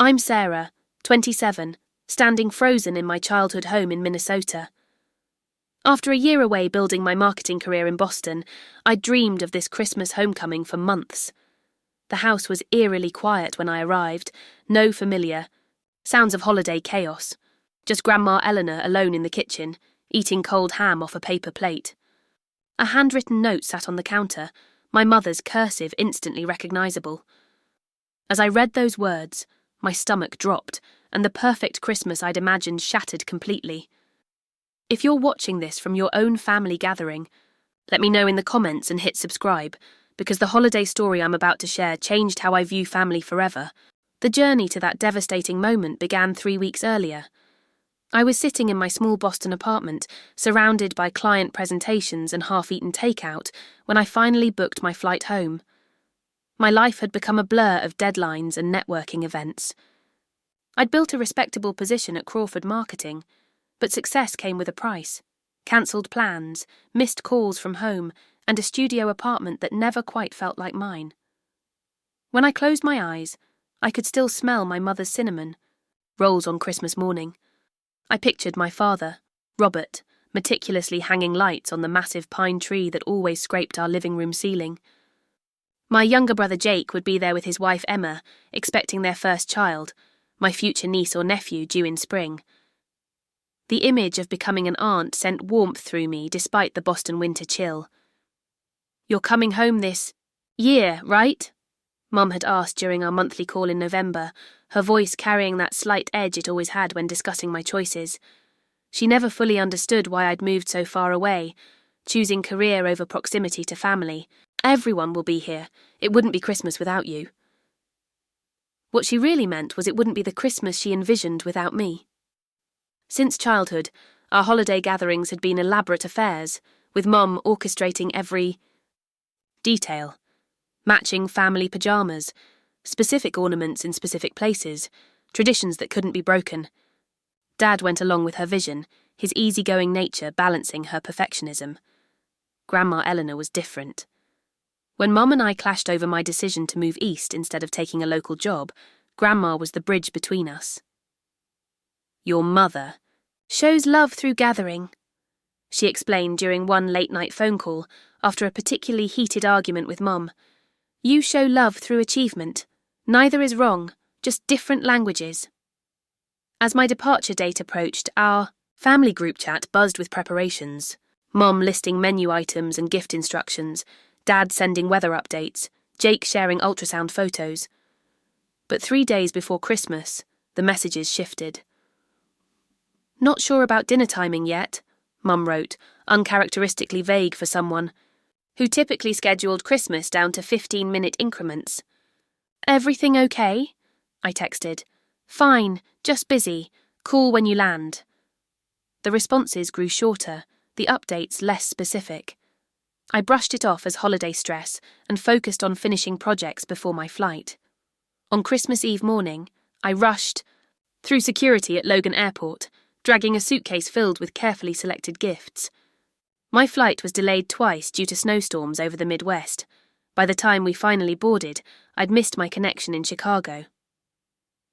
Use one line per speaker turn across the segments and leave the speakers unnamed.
I'm Sarah, 27, standing frozen in my childhood home in Minnesota. After a year away building my marketing career in Boston, I'd dreamed of this Christmas homecoming for months. The house was eerily quiet when I arrived, no familiar, sounds of holiday chaos, just Grandma Eleanor alone in the kitchen, eating cold ham off a paper plate. A handwritten note sat on the counter, my mother's cursive instantly recognisable. As I read those words, my stomach dropped, and the perfect Christmas I'd imagined shattered completely. If you're watching this from your own family gathering, let me know in the comments and hit subscribe, because the holiday story I'm about to share changed how I view family forever. The journey to that devastating moment began 3 weeks earlier. I was sitting in my small Boston apartment, surrounded by client presentations and half-eaten takeout, when I finally booked my flight home. My life had become a blur of deadlines and networking events. I'd built a respectable position at Crawford Marketing, but success came with a price. Cancelled plans, missed calls from home, and a studio apartment that never quite felt like mine. When I closed my eyes, I could still smell my mother's cinnamon rolls on Christmas morning. I pictured my father, Robert, meticulously hanging lights on the massive pine tree that always scraped our living room ceiling. My younger brother Jake would be there with his wife Emma, expecting their first child, my future niece or nephew due in spring. The image of becoming an aunt sent warmth through me despite the Boston winter chill. "You're coming home this year, right?" Mum had asked during our monthly call in November, her voice carrying that slight edge it always had when discussing my choices. She never fully understood why I'd moved so far away, choosing career over proximity to family. "Everyone will be here. It wouldn't be Christmas without you." What she really meant was it wouldn't be the Christmas she envisioned without me. Since childhood, our holiday gatherings had been elaborate affairs, with Mum orchestrating every detail. Matching family pyjamas, specific ornaments in specific places, traditions that couldn't be broken. Dad went along with her vision, his easygoing nature balancing her perfectionism. Grandma Eleanor was different. When Mum and I clashed over my decision to move east instead of taking a local job, Grandma was the bridge between us. "Your mother shows love through gathering," she explained during one late-night phone call after a particularly heated argument with Mum. "You show love through achievement. Neither is wrong, just different languages." As my departure date approached, our family group chat buzzed with preparations. Mum listing menu items and gift instructions, Dad sending weather updates, Jake sharing ultrasound photos. But 3 days before Christmas, the messages shifted. "Not sure about dinner timing yet," Mum wrote, uncharacteristically vague for someone who typically scheduled Christmas down to 15-minute increments. "Everything okay?" I texted. "Fine, just busy. Call when you land." The responses grew shorter, the updates less specific. I brushed it off as holiday stress and focused on finishing projects before my flight. On Christmas Eve morning, I rushed through security at Logan Airport, dragging a suitcase filled with carefully selected gifts. My flight was delayed twice due to snowstorms over the Midwest. By the time we finally boarded, I'd missed my connection in Chicago.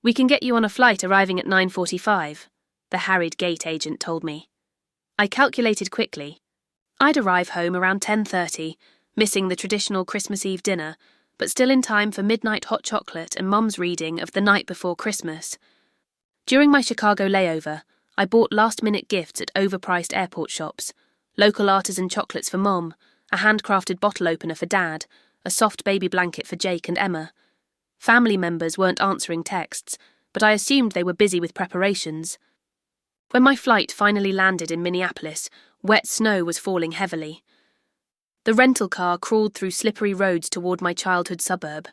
"We can get you on a flight arriving at 9:45, the harried gate agent told me. I calculated quickly. I'd arrive home around 10:30, missing the traditional Christmas Eve dinner, but still in time for midnight hot chocolate and Mum's reading of The Night Before Christmas. During my Chicago layover, I bought last-minute gifts at overpriced airport shops, local artisan chocolates for Mom, a handcrafted bottle opener for Dad, a soft baby blanket for Jake and Emma. Family members weren't answering texts, but I assumed they were busy with preparations. When my flight finally landed in Minneapolis, wet snow was falling heavily. The rental car crawled through slippery roads toward my childhood suburb.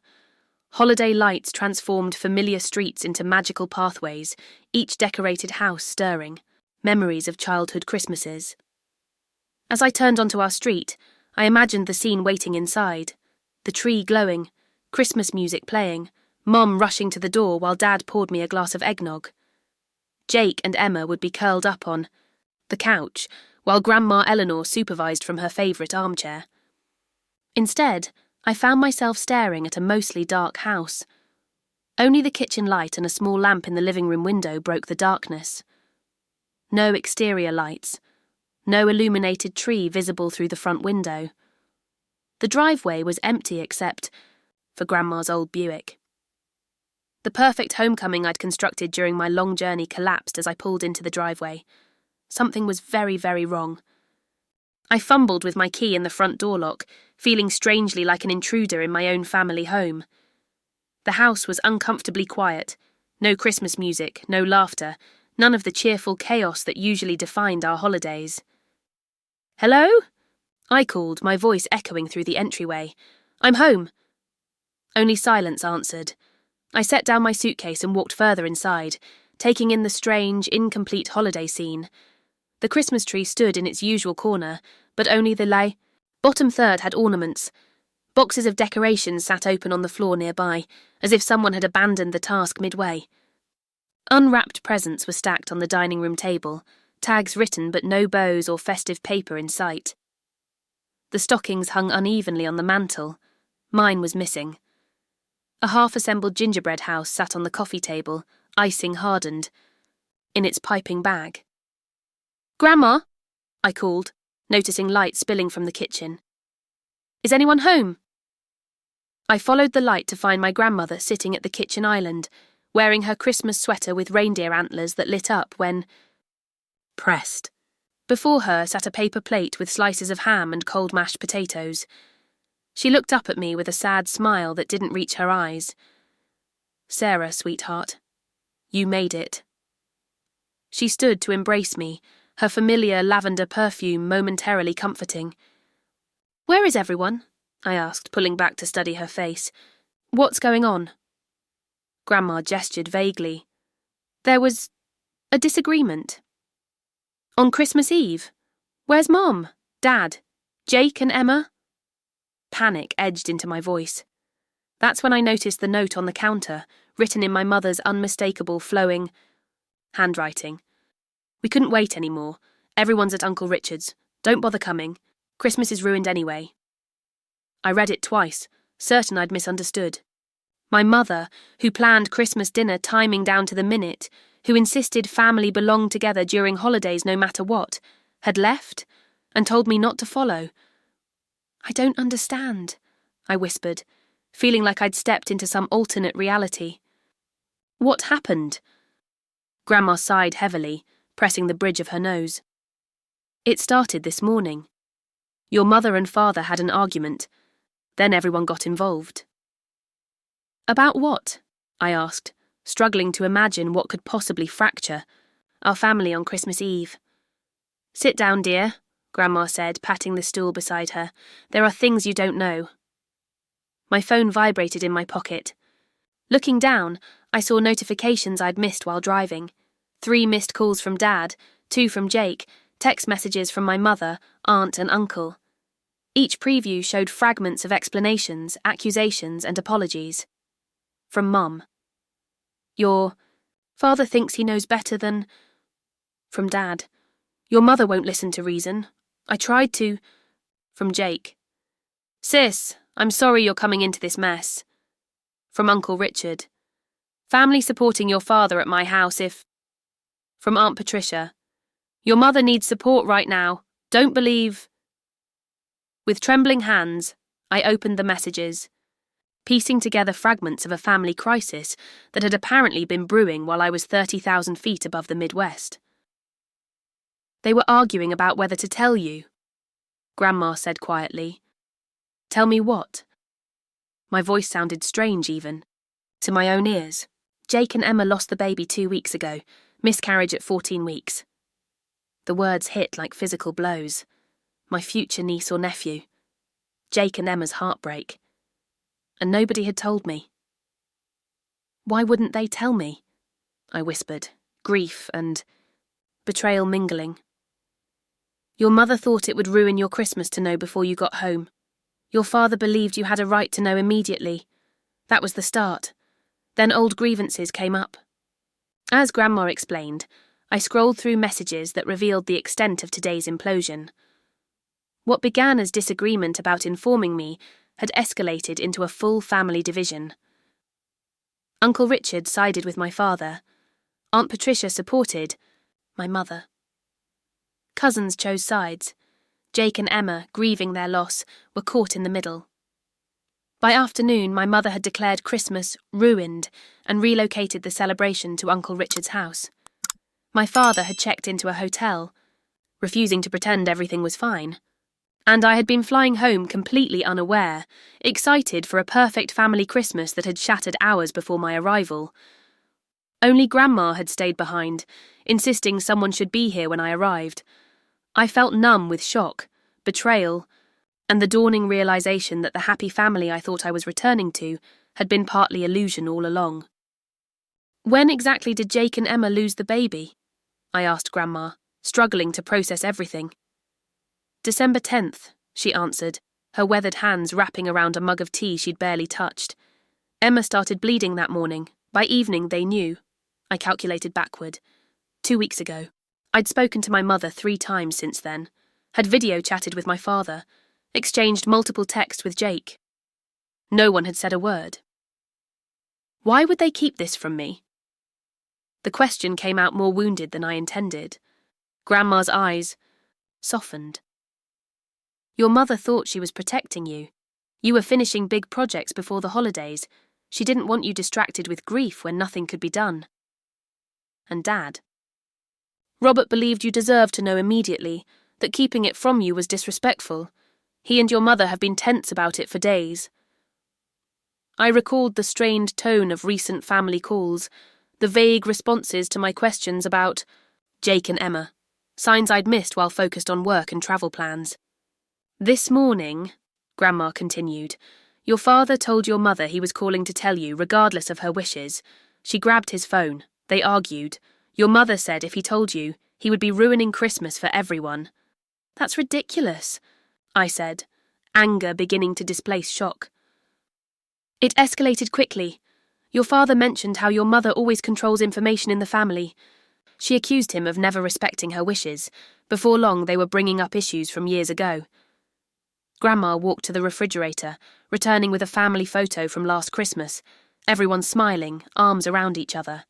Holiday lights transformed familiar streets into magical pathways, each decorated house stirring, memories of childhood Christmases. As I turned onto our street, I imagined the scene waiting inside. The tree glowing, Christmas music playing, Mum rushing to the door while Dad poured me a glass of eggnog. Jake and Emma would be curled up on the couch, while Grandma Eleanor supervised from her favourite armchair. Instead, I found myself staring at a mostly dark house. Only the kitchen light and a small lamp in the living room window broke the darkness. No exterior lights. No illuminated tree visible through the front window. The driveway was empty except for Grandma's old Buick. The perfect homecoming I'd constructed during my long journey collapsed as I pulled into the driveway. Something was very, very wrong. I fumbled with my key in the front door lock, feeling strangely like an intruder in my own family home. The house was uncomfortably quiet. No Christmas music, no laughter, none of the cheerful chaos that usually defined our holidays. "Hello?" I called, my voice echoing through the entryway. "I'm home." Only silence answered. I set down my suitcase and walked further inside, taking in the strange, incomplete holiday scene. The Christmas tree stood in its usual corner, but only the bottom third had ornaments. Boxes of decorations sat open on the floor nearby, as if someone had abandoned the task midway. Unwrapped presents were stacked on the dining room table, tags written but no bows or festive paper in sight. The stockings hung unevenly on the mantel. Mine was missing. A half-assembled gingerbread house sat on the coffee table, icing hardened, in its piping bag. "Grandma," I called, noticing light spilling from the kitchen. "Is anyone home?" I followed the light to find my grandmother sitting at the kitchen island, wearing her Christmas sweater with reindeer antlers that lit up when pressed. Before her sat a paper plate with slices of ham and cold mashed potatoes. She looked up at me with a sad smile that didn't reach her eyes. "Sarah, sweetheart, you made it." She stood to embrace me, her familiar lavender perfume momentarily comforting. "Where is everyone?" I asked, pulling back to study her face. "What's going on?" Grandma gestured vaguely. "There was a disagreement. On Christmas Eve. Where's Mom, Dad, Jake and Emma?" Panic edged into my voice. That's when I noticed the note on the counter, written in my mother's unmistakable, flowing handwriting. "We couldn't wait anymore. Everyone's at Uncle Richard's. Don't bother coming. Christmas is ruined anyway." I read it twice, certain I'd misunderstood. My mother, who planned Christmas dinner timing down to the minute, who insisted family belonged together during holidays no matter what, had left and told me not to follow. "I don't understand," I whispered, feeling like I'd stepped into some alternate reality. "What happened?" Grandma sighed heavily, pressing the bridge of her nose. "It started this morning. Your mother and father had an argument. Then everyone got involved." "About what?" I asked, struggling to imagine what could possibly fracture our family on Christmas Eve. "Sit down, dear," Grandma said, patting the stool beside her. "There are things you don't know." My phone vibrated in my pocket. Looking down, I saw notifications I'd missed while driving. 3 missed calls from Dad, 2 from Jake, text messages from my mother, aunt and uncle. Each preview showed fragments of explanations, accusations and apologies. From Mum. "Your father thinks he knows better than..." From Dad. "Your mother won't listen to reason. I tried to..." From Jake. "Sis, I'm sorry you're coming into this mess." From Uncle Richard. "Family supporting your father at my house if..." From Aunt Patricia. "Your mother needs support right now. Don't believe..." With trembling hands, I opened the messages, piecing together fragments of a family crisis that had apparently been brewing while I was 30,000 feet above the Midwest. "They were arguing about whether to tell you," Grandma said quietly. "Tell me what?" My voice sounded strange even, to my own ears. "Jake and Emma lost the baby 2 weeks ago, miscarriage at 14 weeks. The words hit like physical blows. My future niece or nephew. Jake and Emma's heartbreak. And nobody had told me. "Why wouldn't they tell me?" I whispered, grief and betrayal mingling. "Your mother thought it would ruin your Christmas to know before you got home. Your father believed you had a right to know immediately. That was the start. Then old grievances came up." As Grandma explained, I scrolled through messages that revealed the extent of today's implosion. What began as disagreement about informing me had escalated into a full family division. Uncle Richard sided with my father. Aunt Patricia supported my mother. Cousins chose sides. Jake and Emma, grieving their loss, were caught in the middle. By afternoon, my mother had declared Christmas ruined and relocated the celebration to Uncle Richard's house. My father had checked into a hotel, refusing to pretend everything was fine. And I had been flying home completely unaware, excited for a perfect family Christmas that had shattered hours before my arrival. Only Grandma had stayed behind, insisting someone should be here when I arrived. I felt numb with shock, betrayal, and the dawning realization that the happy family I thought I was returning to had been partly illusion all along. When exactly did Jake and Emma lose the baby? I asked Grandma, struggling to process everything. December 10th, she answered, her weathered hands wrapping around a mug of tea she'd barely touched. Emma started bleeding that morning. By evening, they knew. I calculated backward. 2 weeks ago. I'd spoken to my mother 3 times since then, had video chatted with my father, exchanged multiple texts with Jake. No one had said a word. Why would they keep this from me? The question came out more wounded than I intended. Grandma's eyes softened. Your mother thought she was protecting you. You were finishing big projects before the holidays. She didn't want you distracted with grief when nothing could be done. And Dad. Robert believed you deserved to know immediately, that keeping it from you was disrespectful. He and your mother have been tense about it for days. I recalled the strained tone of recent family calls, the vague responses to my questions about Jake and Emma, signs I'd missed while focused on work and travel plans. This morning, Grandma continued, your father told your mother he was calling to tell you, regardless of her wishes. She grabbed his phone. They argued. Your mother said if he told you, he would be ruining Christmas for everyone. That's ridiculous, I said, anger beginning to displace shock. It escalated quickly. Your father mentioned how your mother always controls information in the family. She accused him of never respecting her wishes. Before long, they were bringing up issues from years ago. Grandma walked to the refrigerator, returning with a family photo from last Christmas, everyone smiling, arms around each other.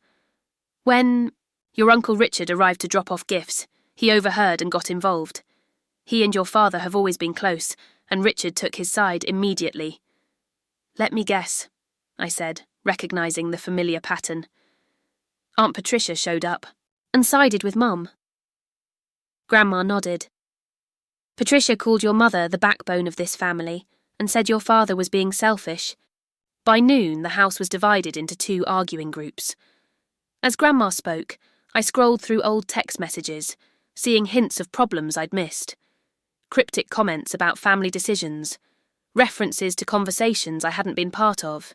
When your Uncle Richard arrived to drop off gifts, he overheard and got involved. He and your father have always been close, and Richard took his side immediately. Let me guess, I said, recognizing the familiar pattern. Aunt Patricia showed up, and sided with Mum. Grandma nodded. Patricia called your mother the backbone of this family, and said your father was being selfish. By noon, the house was divided into 2 arguing groups. As Grandma spoke, I scrolled through old text messages, seeing hints of problems I'd missed. Cryptic comments about family decisions, references to conversations I hadn't been part of.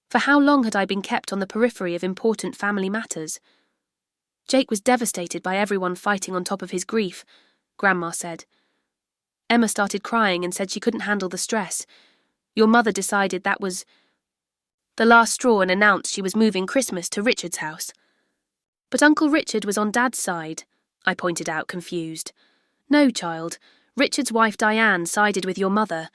For how long had I been kept on the periphery of important family matters? Jake was devastated by everyone fighting on top of his grief, Grandma said. Emma started crying and said she couldn't handle the stress. Your mother decided that was the last straw and announced she was moving Christmas to Richard's house. But Uncle Richard was on Dad's side, I pointed out, confused. No, child. Richard's wife Diane sided with your mother.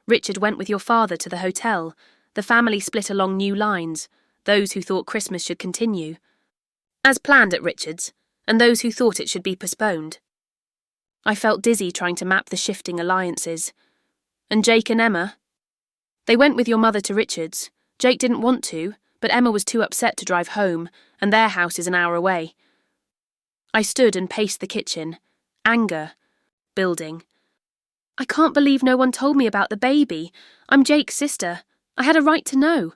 Richard went with your father to the hotel. The family split along new lines, those who thought Christmas should continue, as planned at Richard's, and those who thought it should be postponed. I felt dizzy trying to map the shifting alliances. And Jake and Emma? They went with your mother to Richard's. Jake didn't want to, but Emma was too upset to drive home, and their house is an hour away. I stood and paced the kitchen, anger building. I can't believe no one told me about the baby. I'm Jake's sister. I had a right to know.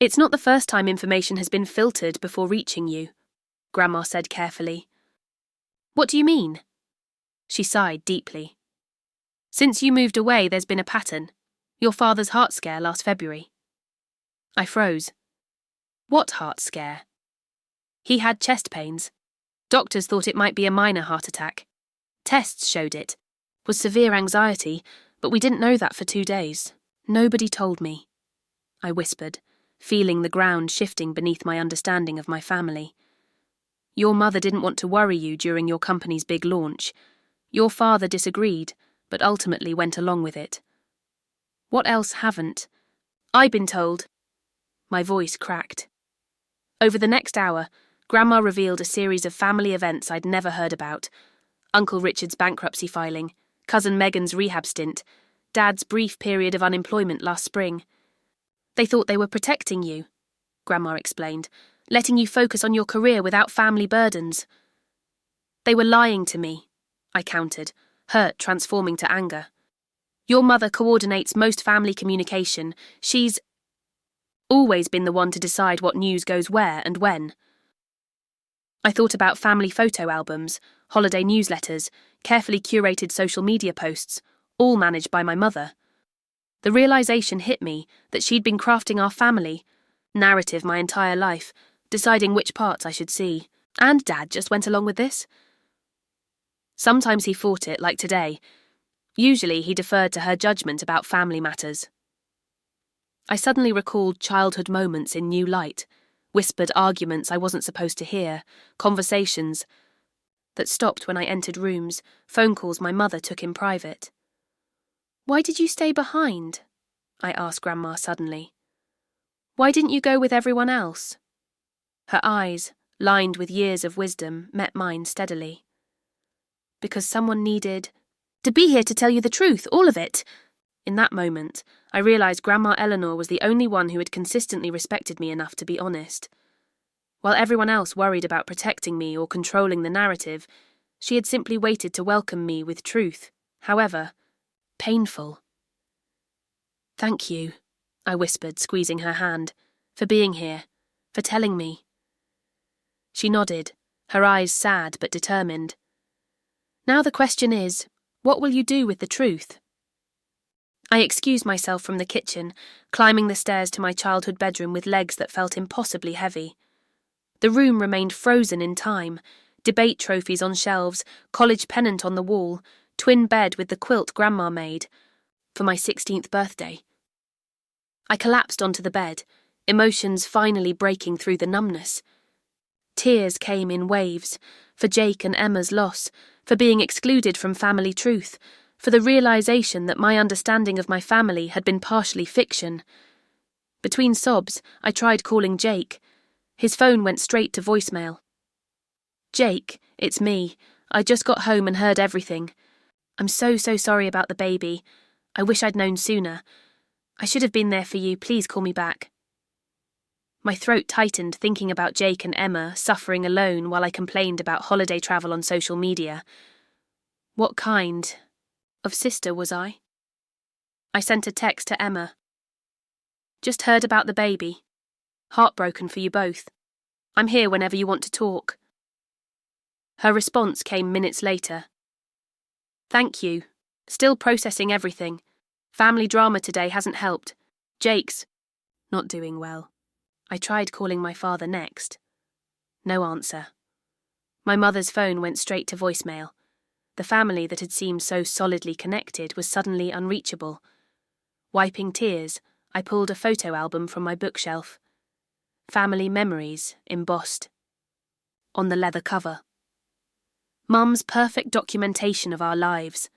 It's not the first time information has been filtered before reaching you, Grandma said carefully. What do you mean? She sighed deeply. Since you moved away, there's been a pattern. Your father's heart scare last February. I froze. What heart scare? He had chest pains. Doctors thought it might be a minor heart attack. Tests showed it. Was severe anxiety, but we didn't know that for 2 days. Nobody told me. I whispered, feeling the ground shifting beneath my understanding of my family. Your mother didn't want to worry you during your company's big launch. Your father disagreed, but ultimately went along with it. What else haven't? I've been told. My voice cracked. Over the next hour, Grandma revealed a series of family events I'd never heard about. Uncle Richard's bankruptcy filing, Cousin Megan's rehab stint, Dad's brief period of unemployment last spring. They thought they were protecting you, Grandma explained, letting you focus on your career without family burdens. They were lying to me, I countered, hurt transforming to anger. Your mother coordinates most family communication. She's always been the one to decide what news goes where and when. I thought about family photo albums, holiday newsletters, carefully curated social media posts, all managed by my mother. The realization hit me that she'd been crafting our family narrative my entire life, deciding which parts I should see. And Dad just went along with this? Sometimes he fought it, like today. Usually he deferred to her judgment about family matters. I suddenly recalled childhood moments in new light, whispered arguments I wasn't supposed to hear, conversations that stopped when I entered rooms, phone calls my mother took in private. Why did you stay behind? I asked Grandma suddenly. Why didn't you go with everyone else? Her eyes, lined with years of wisdom, met mine steadily. Because someone needed to be here to tell you the truth, all of it. In that moment, I realised Grandma Eleanor was the only one who had consistently respected me enough to be honest. While everyone else worried about protecting me or controlling the narrative, she had simply waited to welcome me with truth, however painful. Thank you, I whispered, squeezing her hand, for being here, for telling me. She nodded, her eyes sad but determined. Now the question is, what will you do with the truth? I excused myself from the kitchen, climbing the stairs to my childhood bedroom with legs that felt impossibly heavy. The room remained frozen in time, debate trophies on shelves, college pennant on the wall, twin bed with the quilt Grandma made for my 16th birthday. I collapsed onto the bed, emotions finally breaking through the numbness. Tears came in waves, for Jake and Emma's loss, for being excluded from family truth, for the realization that my understanding of my family had been partially fiction. Between sobs, I tried calling Jake. His phone went straight to voicemail. Jake, it's me. I just got home and heard everything. I'm so sorry about the baby. I wish I'd known sooner. I should have been there for you. Please call me back. My throat tightened thinking about Jake and Emma suffering alone while I complained about holiday travel on social media. What kind of sister was I? I sent a text to Emma. Just heard about the baby. Heartbroken for you both. I'm here whenever you want to talk. Her response came minutes later. Thank you. Still processing everything. Family drama today hasn't helped. Jake's not doing well. I tried calling my father next. No answer. My mother's phone went straight to voicemail. The family that had seemed so solidly connected was suddenly unreachable. Wiping tears, I pulled a photo album from my bookshelf. Family memories, embossed on the leather cover. Mum's perfect documentation of our lives.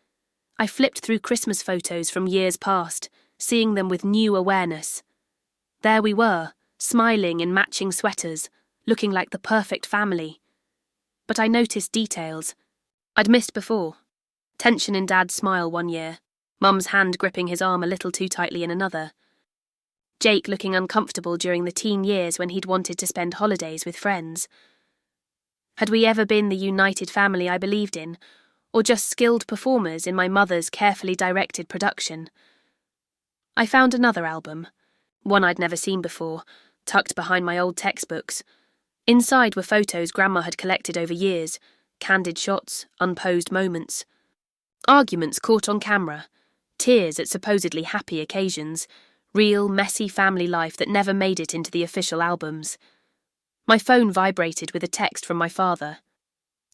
I flipped through Christmas photos from years past, seeing them with new awareness. There we were, smiling in matching sweaters, looking like the perfect family. But I noticed details I'd missed before. Tension in Dad's smile one year, Mum's hand gripping his arm a little too tightly in another. Jake looking uncomfortable during the teen years when he'd wanted to spend holidays with friends. Had we ever been the united family I believed in, or just skilled performers in my mother's carefully directed production? I found another album, one I'd never seen before, tucked behind my old textbooks. Inside were photos Grandma had collected over years, candid shots, unposed moments. Arguments caught on camera, tears at supposedly happy occasions, real, messy family life that never made it into the official albums. My phone vibrated with a text from my father.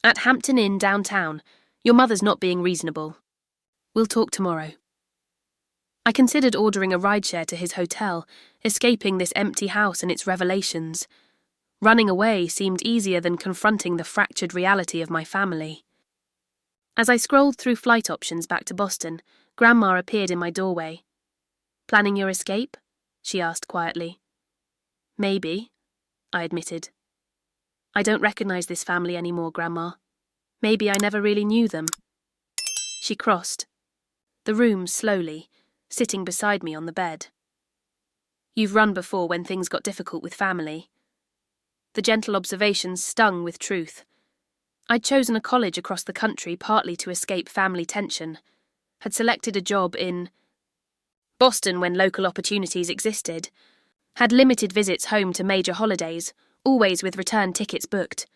At Hampton Inn downtown, your mother's not being reasonable. We'll talk tomorrow. I considered ordering a rideshare to his hotel, escaping this empty house and its revelations. Running away seemed easier than confronting the fractured reality of my family. As I scrolled through flight options back to Boston, Grandma appeared in my doorway. Planning your escape? She asked quietly. Maybe, I admitted. I don't recognize this family anymore, Grandma. Maybe I never really knew them. She crossed the room slowly, sitting beside me on the bed. You've run before when things got difficult with family. The gentle observations stung with truth. I'd chosen a college across the country partly to escape family tension, had selected a job in Boston when local opportunities existed, had limited visits home to major holidays, always with return tickets booked.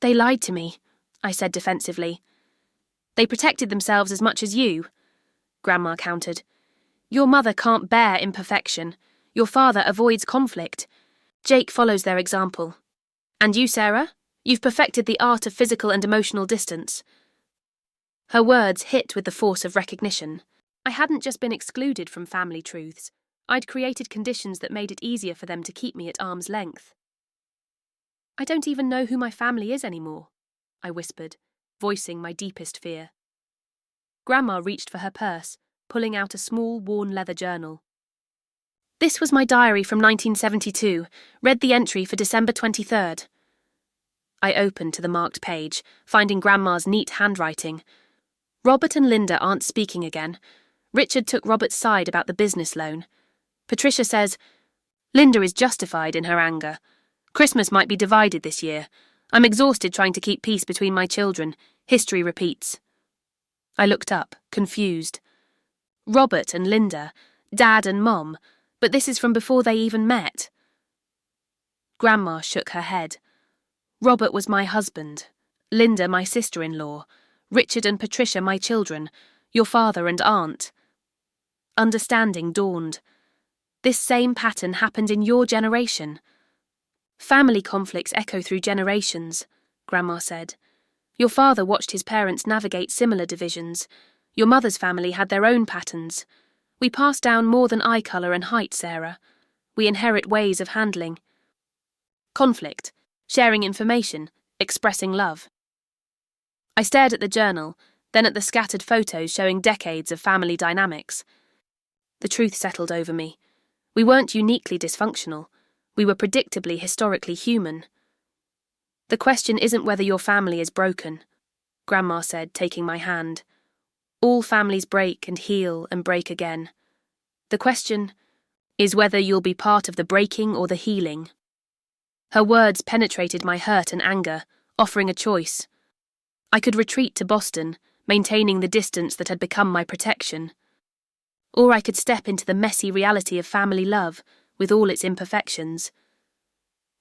They lied to me, I said defensively. They protected themselves as much as you, Grandma countered. Your mother can't bear imperfection. Your father avoids conflict. Jake follows their example. And you, Sarah? You've perfected the art of physical and emotional distance. Her words hit with the force of recognition. I hadn't just been excluded from family truths. I'd created conditions that made it easier for them to keep me at arm's length. I don't even know who my family is anymore, I whispered, voicing my deepest fear. Grandma reached for her purse, pulling out a small, worn leather journal. This was my diary from 1972, read the entry for December 23rd. I opened to the marked page, finding Grandma's neat handwriting. Robert and Linda aren't speaking again. Richard took Robert's side about the business loan. Patricia says, Linda is justified in her anger. Christmas might be divided this year. I'm exhausted trying to keep peace between my children. History repeats. I looked up, confused. Robert and Linda, Dad and Mom, but this is from before they even met. Grandma shook her head. Robert was my husband, Linda my sister-in-law, Richard and Patricia my children, your father and aunt. Understanding dawned. This same pattern happened in your generation. Family conflicts echo through generations, Grandma said. Your father watched his parents navigate similar divisions. Your mother's family had their own patterns. We pass down more than eye colour and height, Sarah. We inherit ways of handling conflict, sharing information, expressing love. I stared at the journal, then at the scattered photos showing decades of family dynamics. The truth settled over me. We weren't uniquely dysfunctional. We were predictably historically human. The question isn't whether your family is broken, Grandma said, taking my hand. All families break and heal and break again. The question is whether you'll be part of the breaking or the healing. Her words penetrated my hurt and anger, offering a choice. I could retreat to Boston, maintaining the distance that had become my protection. Or I could step into the messy reality of family love, with all its imperfections.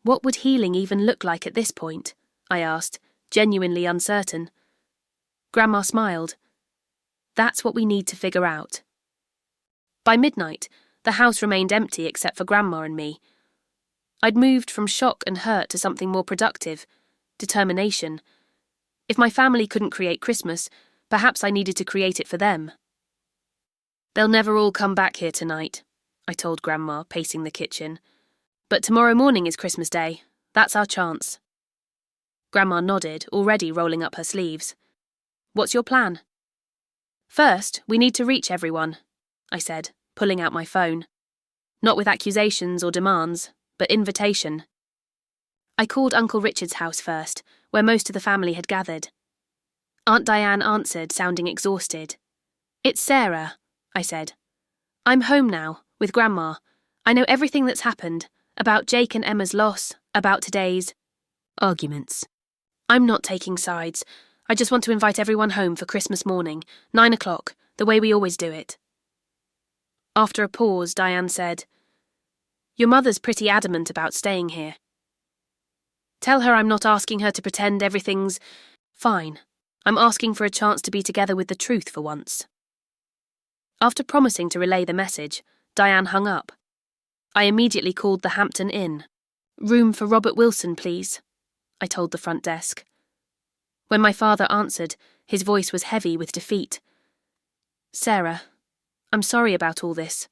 What would healing even look like at this point? I asked, genuinely uncertain. Grandma smiled. That's what we need to figure out. By midnight, the house remained empty except for Grandma and me. I'd moved from shock and hurt to something more productive, determination. If my family couldn't create Christmas, perhaps I needed to create it for them. They'll never all come back here tonight, I told Grandma, pacing the kitchen. But tomorrow morning is Christmas Day. That's our chance. Grandma nodded, already rolling up her sleeves. What's your plan? First, we need to reach everyone, I said, pulling out my phone. Not with accusations or demands, but invitation. I called Uncle Richard's house first, where most of the family had gathered. Aunt Diane answered, sounding exhausted. It's Sarah, I said. I'm home now, with Grandma. I know everything that's happened, about Jake and Emma's loss, about today's arguments. I'm not taking sides. I just want to invite everyone home for Christmas morning, 9 o'clock, the way we always do it. After a pause, Diane said, Your mother's pretty adamant about staying here. Tell her I'm not asking her to pretend everything's fine. I'm asking for a chance to be together with the truth for once. After promising to relay the message, Diane hung up. I immediately called the Hampton Inn. Room for Robert Wilson, please, I told the front desk. When my father answered, his voice was heavy with defeat. Sarah, I'm sorry about all this.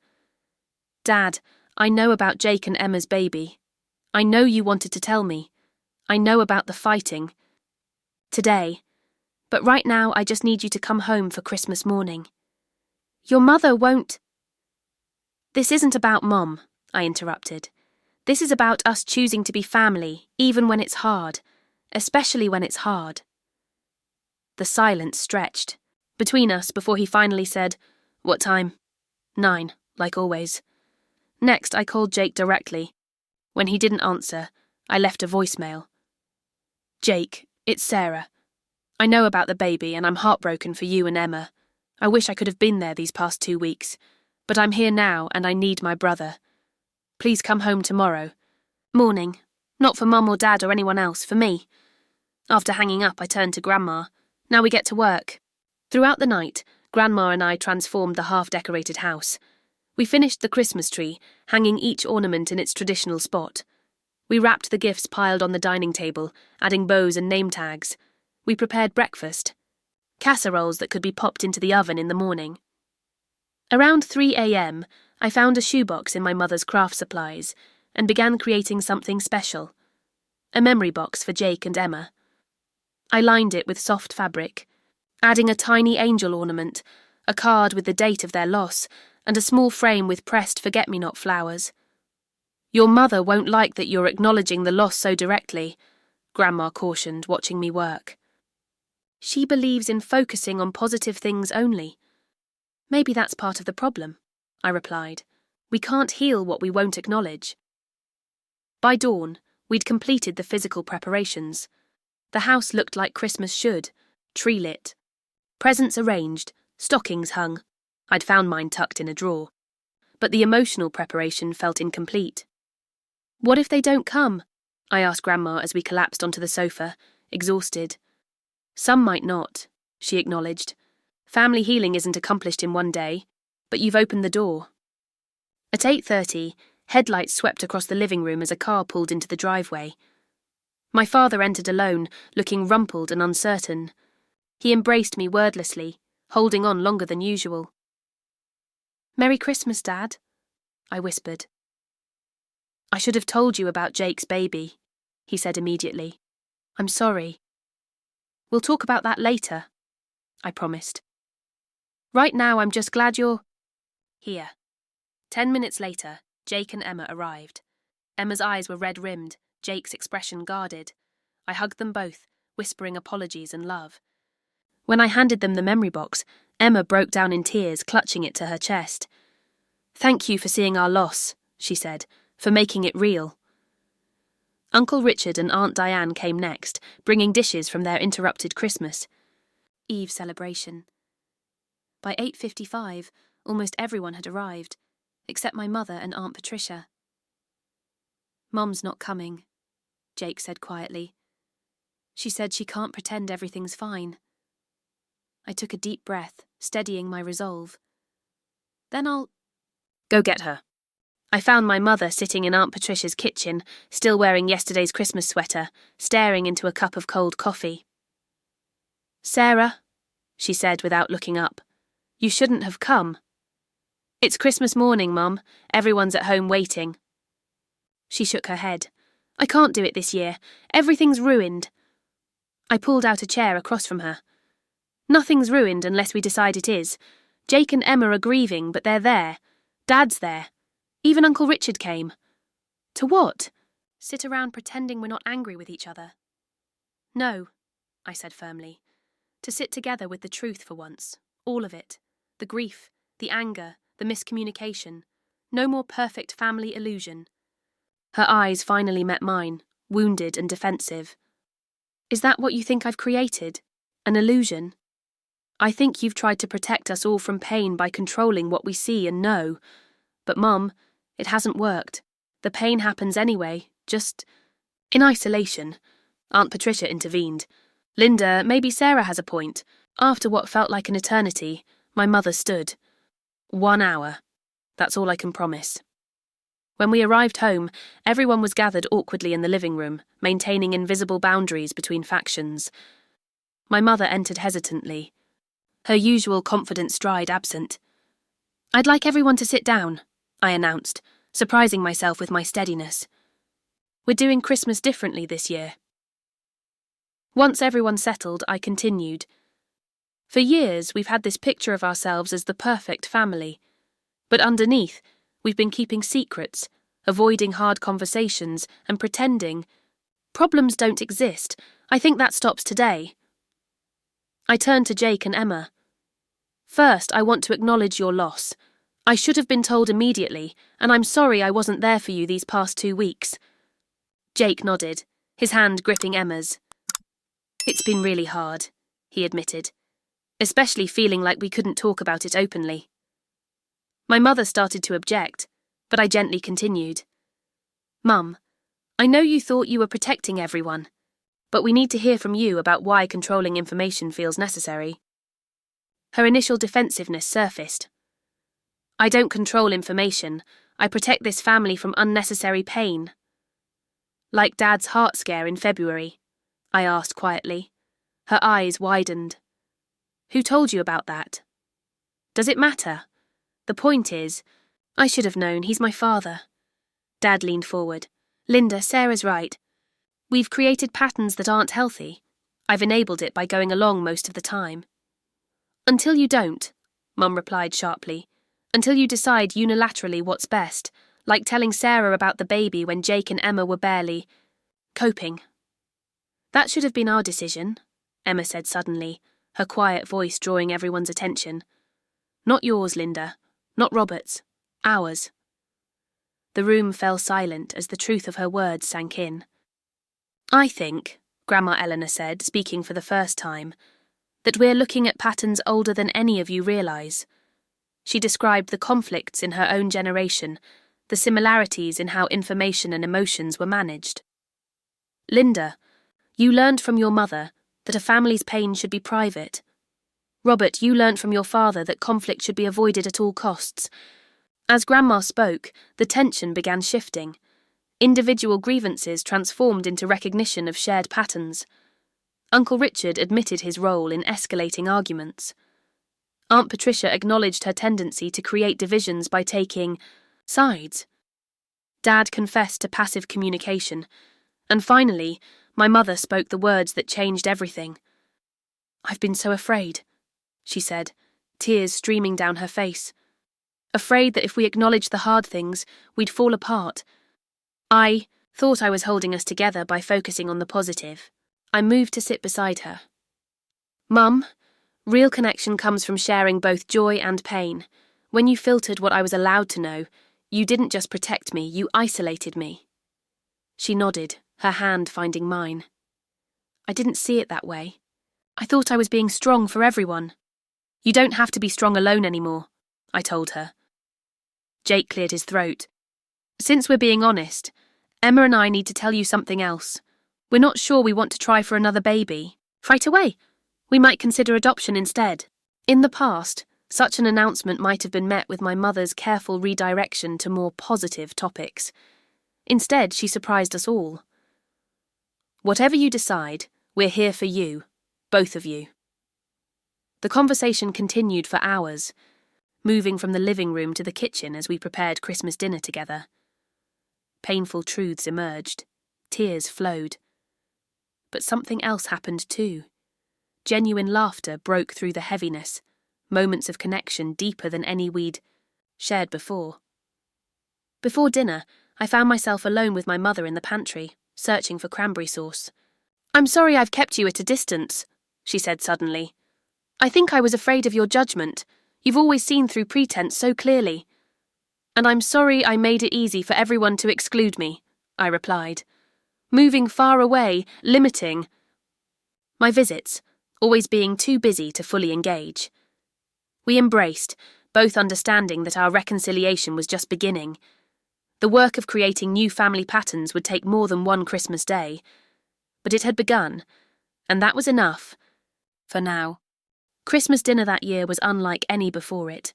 Dad, I know about Jake and Emma's baby. I know you wanted to tell me. I know about the fighting. Today. But right now I just need you to come home for Christmas morning. Your mother won't... This isn't about Mom, I interrupted. This is about us choosing to be family, even when it's hard, especially when it's hard. The silence stretched between us before he finally said, "What time?" 9, like always. Next, I called Jake directly. When he didn't answer, I left a voicemail. "Jake, it's Sarah. I know about the baby and I'm heartbroken for you and Emma. I wish I could have been there these past 2 weeks, but I'm here now and I need my brother. Please come home tomorrow. Morning. Not for Mum or Dad or anyone else, for me." After hanging up, I turned to Grandma. "Now we get to work." Throughout the night, Grandma and I transformed the half-decorated house. We finished the Christmas tree, hanging each ornament in its traditional spot. We wrapped the gifts piled on the dining table, adding bows and name tags. We prepared breakfast. Casseroles that could be popped into the oven in the morning. Around 3 a.m., I found a shoebox in my mother's craft supplies and began creating something special. A memory box for Jake and Emma. I lined it with soft fabric, adding a tiny angel ornament, a card with the date of their loss, and a small frame with pressed forget-me-not flowers. "Your mother won't like that you're acknowledging the loss so directly," Grandma cautioned, watching me work. "She believes in focusing on positive things only." "Maybe that's part of the problem," I replied. "We can't heal what we won't acknowledge." By dawn, we'd completed the physical preparations. The house looked like Christmas should, tree-lit. Presents arranged, stockings hung. I'd found mine tucked in a drawer. But the emotional preparation felt incomplete. "What if they don't come?" I asked Grandma as we collapsed onto the sofa, exhausted. "Some might not," she acknowledged. "Family healing isn't accomplished in one day, but you've opened the door." At 8:30, headlights swept across the living room as a car pulled into the driveway. My father entered alone, looking rumpled and uncertain. He embraced me wordlessly, holding on longer than usual. "Merry Christmas, Dad," I whispered. "I should have told you about Jake's baby," he said immediately. "I'm sorry." "We'll talk about that later," I promised. "Right now, I'm just glad you're here." 10 minutes later, Jake and Emma arrived. Emma's eyes were red-rimmed, Jake's expression guarded. I hugged them both, whispering apologies and love. When I handed them the memory box, Emma broke down in tears, clutching it to her chest. "Thank you for seeing our loss," she said, "for making it real." Uncle Richard and Aunt Diane came next, bringing dishes from their interrupted Christmas Eve celebration. By 8:55, almost everyone had arrived, except my mother and Aunt Patricia. "Mum's not coming," Jake said quietly. "She said she can't pretend everything's fine." I took a deep breath, steadying my resolve. "Then I'll go get her." I found my mother sitting in Aunt Patricia's kitchen, still wearing yesterday's Christmas sweater, staring into a cup of cold coffee. "Sarah," she said without looking up, "you shouldn't have come." "It's Christmas morning, Mum. Everyone's at home waiting." She shook her head. "I can't do it this year. Everything's ruined." I pulled out a chair across from her. "Nothing's ruined unless we decide it is. Jake and Emma are grieving, but they're there. Dad's there. Even Uncle Richard came." "To what?" "Sit around pretending we're not angry with each other." "No," I said firmly. "To sit together with the truth for once. All of it. The grief, the anger, the miscommunication. No more perfect family illusion." Her eyes finally met mine, wounded and defensive. "Is that what you think I've created? An illusion? I think you've tried to protect us all from pain by controlling what we see and know. But, Mum, it hasn't worked. The pain happens anyway, just in isolation." Aunt Patricia intervened. "Linda, maybe Sarah has a point." After what felt like an eternity, my mother stood. 1 hour. That's all I can promise. When we arrived home, everyone was gathered awkwardly in the living room, maintaining invisible boundaries between factions. My mother entered hesitantly, her usual confident stride absent. "I'd like everyone to sit down," I announced, surprising myself with my steadiness. "We're doing Christmas differently this year." Once everyone settled, I continued. "For years, we've had this picture of ourselves as the perfect family. But underneath, we've been keeping secrets, avoiding hard conversations and pretending. Problems don't exist. I think that stops today. I turned to Jake and Emma. First, I want to acknowledge your loss. I should have been told immediately, and I'm sorry I wasn't there for you these past 2 weeks. Jake nodded, his hand gripping Emma's. It's been really hard, he admitted, especially feeling like we couldn't talk about it openly. My mother started to object, but I gently continued. Mum, I know you thought you were protecting everyone, but we need to hear from you about why controlling information feels necessary. Her initial defensiveness surfaced. I don't control information. I protect this family from unnecessary pain. Like Dad's heart scare in February, I asked quietly. Her eyes widened. Who told you about that? Does it matter? The point is, I should have known, he's my father. Dad leaned forward. Linda, Sarah's right. We've created patterns that aren't healthy. I've enabled it by going along most of the time. Until you don't, Mum replied sharply. Until you decide unilaterally what's best, like telling Sarah about the baby when Jake and Emma were barely coping. That should have been our decision, Emma said suddenly, her quiet voice drawing everyone's attention. Not yours, Linda. Not Robert's. Ours. The room fell silent as the truth of her words sank in. I think, Grandma Eleanor said, speaking for the first time, that we're looking at patterns older than any of you realise. She described the conflicts in her own generation, the similarities in how information and emotions were managed. Linda, you learned from your mother that a family's pain should be private. Robert, you learned from your father that conflict should be avoided at all costs. As Grandma spoke, the tension began shifting. Individual grievances transformed into recognition of shared patterns. Uncle Richard admitted his role in escalating arguments. Aunt Patricia acknowledged her tendency to create divisions by taking sides. Dad confessed to passive communication. And finally, my mother spoke the words that changed everything. I've been so afraid, she said, tears streaming down her face. Afraid that if we acknowledged the hard things, we'd fall apart. I thought I was holding us together by focusing on the positive. I moved to sit beside her. Mum, real connection comes from sharing both joy and pain. When you filtered what I was allowed to know, you didn't just protect me, you isolated me. She nodded, her hand finding mine. I didn't see it that way. I thought I was being strong for everyone. You don't have to be strong alone anymore, I told her. Jake cleared his throat. Since we're being honest, Emma and I need to tell you something else. We're not sure we want to try for another baby. Right away. We might consider adoption instead. In the past, such an announcement might have been met with my mother's careful redirection to more positive topics. Instead, she surprised us all. Whatever you decide, we're here for you, both of you. The conversation continued for hours, moving from the living room to the kitchen as we prepared Christmas dinner together. Painful truths emerged. Tears flowed. But something else happened too. Genuine laughter broke through the heaviness, moments of connection deeper than any we'd shared before. Before dinner, I found myself alone with my mother in the pantry, searching for cranberry sauce. I'm sorry I've kept you at a distance, she said suddenly. I think I was afraid of your judgment. You've always seen through pretense so clearly. And I'm sorry I made it easy for everyone to exclude me, I replied. Moving far away, limiting my visits, always being too busy to fully engage. We embraced, both understanding that our reconciliation was just beginning. The work of creating new family patterns would take more than one Christmas day. But it had begun, and that was enough. For now. Christmas dinner that year was unlike any before it.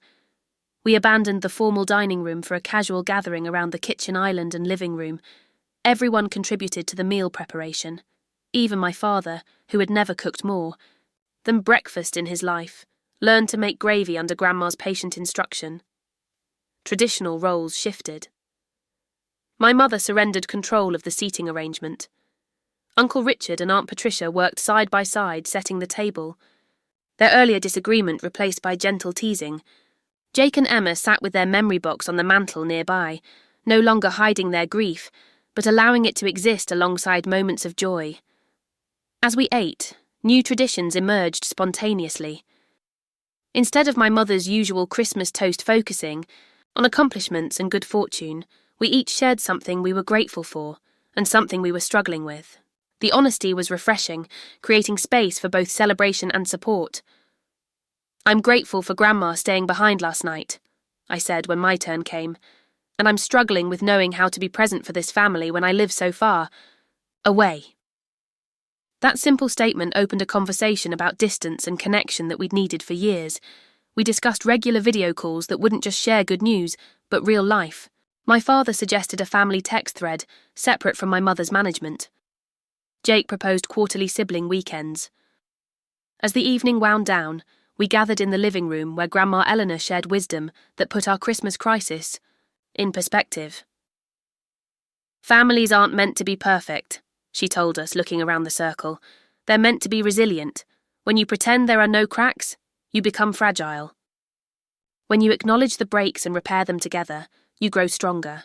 We abandoned the formal dining room for a casual gathering around the kitchen island and living room. Everyone contributed to the meal preparation, even my father, who had never cooked more than breakfast in his life, learned to make gravy under Grandma's patient instruction. Traditional roles shifted. My mother surrendered control of the seating arrangement. Uncle Richard and Aunt Patricia worked side by side, setting the table. Their earlier disagreement replaced by gentle teasing. Jake and Emma sat with their memory box on the mantel nearby, no longer hiding their grief, but allowing it to exist alongside moments of joy. As we ate, new traditions emerged spontaneously. Instead of my mother's usual Christmas toast focusing on accomplishments and good fortune, we each shared something we were grateful for and something we were struggling with. The honesty was refreshing, creating space for both celebration and support. "I'm grateful for Grandma staying behind last night," I said when my turn came, "and I'm struggling with knowing how to be present for this family when I live so far away." That simple statement opened a conversation about distance and connection that we'd needed for years. We discussed regular video calls that wouldn't just share good news, but real life. My father suggested a family text thread, separate from my mother's management. Jake proposed quarterly sibling weekends. As the evening wound down, we gathered in the living room where Grandma Eleanor shared wisdom that put our Christmas crisis in perspective. "Families aren't meant to be perfect," she told us, looking around the circle. "They're meant to be resilient. When you pretend there are no cracks, you become fragile. When you acknowledge the breaks and repair them together, you grow stronger."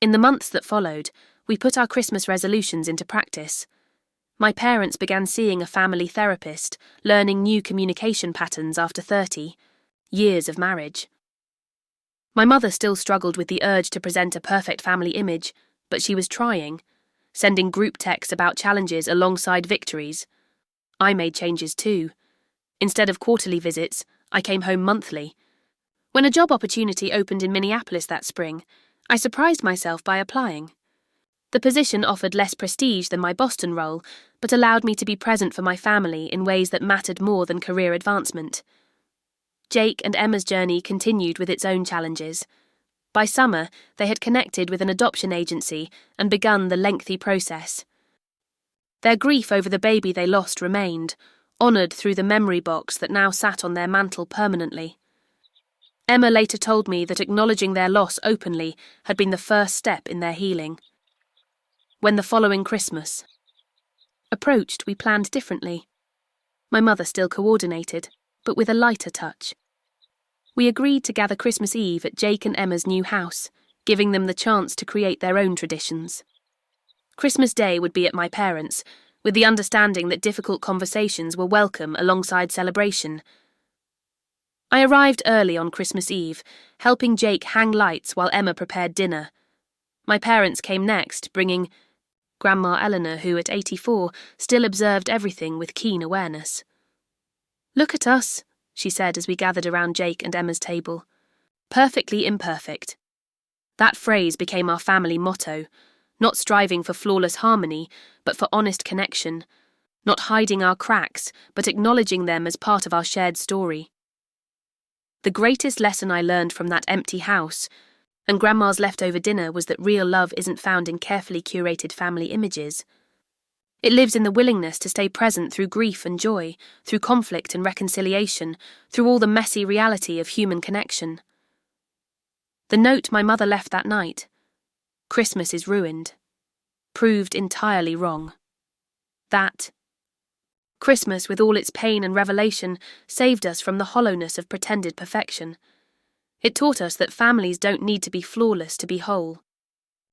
In the months that followed, we put our Christmas resolutions into practice. My parents began seeing a family therapist, learning new communication patterns after 30 years of marriage. My mother still struggled with the urge to present a perfect family image, but she was trying, sending group texts about challenges alongside victories. I made changes too. Instead of quarterly visits, I came home monthly. When a job opportunity opened in Minneapolis that spring, I surprised myself by applying. The position offered less prestige than my Boston role, but allowed me to be present for my family in ways that mattered more than career advancement. Jake and Emma's journey continued with its own challenges. By summer, they had connected with an adoption agency and begun the lengthy process. Their grief over the baby they lost remained, honoured through the memory box that now sat on their mantle permanently. Emma later told me that acknowledging their loss openly had been the first step in their healing. When the following Christmas approached, we planned differently. My mother still coordinated, but with a lighter touch. We agreed to gather Christmas Eve at Jake and Emma's new house, giving them the chance to create their own traditions. Christmas Day would be at my parents', with the understanding that difficult conversations were welcome alongside celebration. I arrived early on Christmas Eve, helping Jake hang lights while Emma prepared dinner. My parents came next, bringing Grandma Eleanor, who at 84 still observed everything with keen awareness. "Look at us," she said as we gathered around Jake and Emma's table. "Perfectly imperfect." That phrase became our family motto, not striving for flawless harmony, but for honest connection, not hiding our cracks, but acknowledging them as part of our shared story. The greatest lesson I learned from that empty house and Grandma's leftover dinner was that real love isn't found in carefully curated family images. It lives in the willingness to stay present through grief and joy, through conflict and reconciliation, through all the messy reality of human connection. The note my mother left that night, "Christmas is ruined," proved entirely wrong. That Christmas, with all its pain and revelation, saved us from the hollowness of pretended perfection. It taught us that families don't need to be flawless to be whole.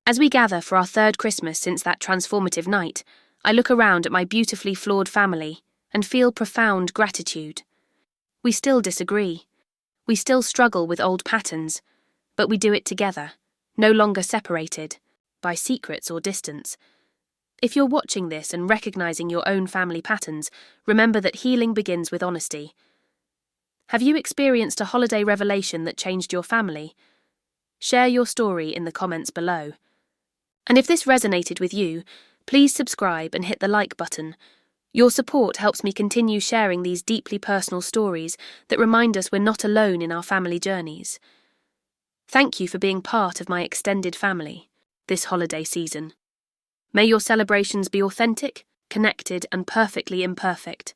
As we gather for our third Christmas since that transformative night, I look around at my beautifully flawed family and feel profound gratitude. We still disagree. We still struggle with old patterns, but we do it together, no longer separated by secrets or distance. If you're watching this and recognizing your own family patterns, remember that healing begins with honesty. Have you experienced a holiday revelation that changed your family? Share your story in the comments below. And if this resonated with you, please subscribe and hit the like button. Your support helps me continue sharing these deeply personal stories that remind us we're not alone in our family journeys. Thank you for being part of my extended family this holiday season. May your celebrations be authentic, connected, and perfectly imperfect.